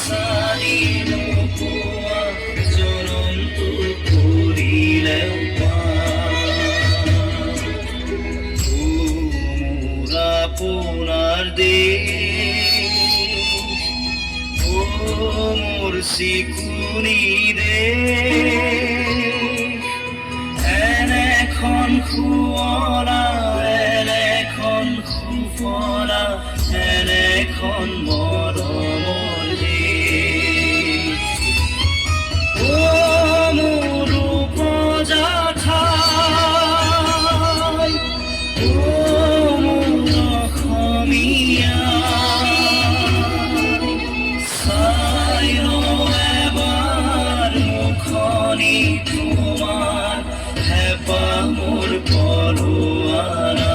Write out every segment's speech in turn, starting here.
চালি নোপোৱা জনমটো কৰিলেও মোৰ আপোনাৰ দেশ ও মোৰ চিকুনি দেশ এনেখন শুৱলা এনেখন সুফলা এনেখন মৰমৰ দেশ ও মোৰ উপজাঠাই ও মোৰ অসমীয়া চাই ল এবাৰ মুখনি তোমাৰ হেঁপাহ মোৰ পলোৱানা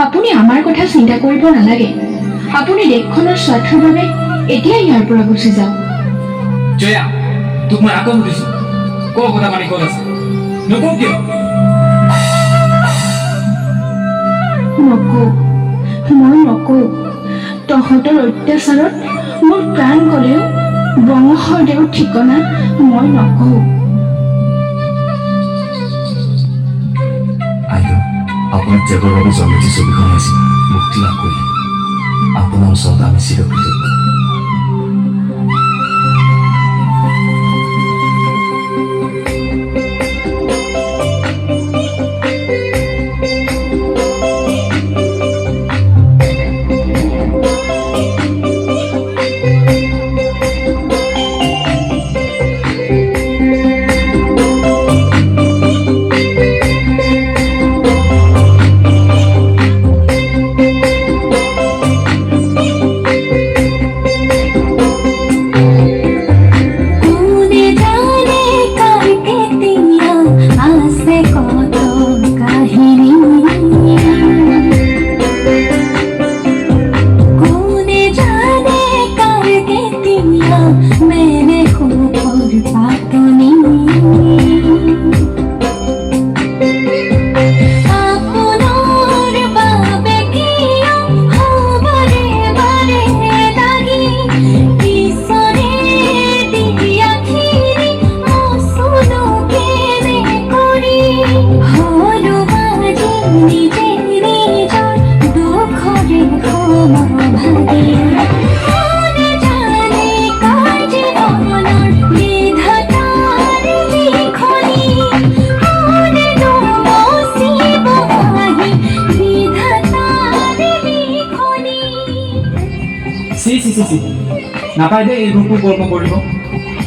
আপুনি আমাৰ কথা চিন্তা কৰিব নালাগে আপুনি দেশখনৰ স্বাৰ্থৰ বাবে এতিয়া ইয়াৰ পৰা গুচি যাওক জয়া তোক মই আকৌ সুধিছো ক কথা পানী ক'ত আছে নকওঁ কিয় মই নকওঁ তহঁতৰ অত্যাচাৰত মোৰ প্ৰাণ গ'লেও বংশৰ দেউ ঠিকনা মই নকওঁ আপোনাৰ ত্যাগৰ বাবে জয়মতী ছবিখন আছিল মুক্তি লাভ কৰি আপোনাৰ ওচৰত আমি চিৰকৃতজ্ঞ নাপায় দে এইবোৰ কল্প কৰিব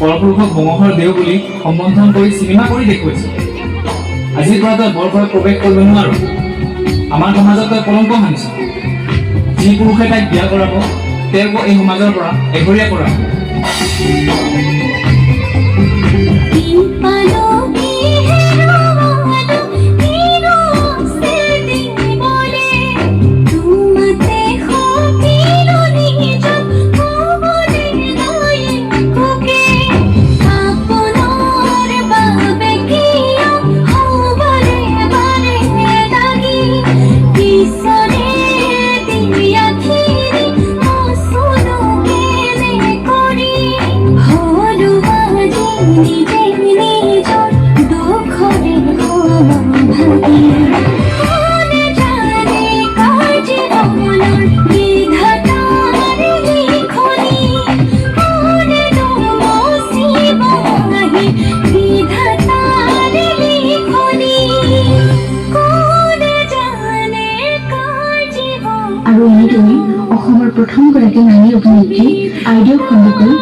পৰপুৰুষক বংশৰ দেউ বুলি সম্বোধন কৰি চিনেমা কৰি দেখুৱাইছে আজিৰ পৰা তই বৰঘৰত প্ৰৱেশ কৰিব নোৱাৰো আমাৰ সমাজত তই কলংক সানিছ যি পুৰুষে তাইক বিয়া কৰাব তেওঁক এই সমাজৰ পৰা এঘৰীয়া কৰাব Oh আৰু এনেদৰে অসমৰ প্ৰথমগৰাকী নাৰী অভিনেত্ৰী আইদেউ খণ্ডকৈ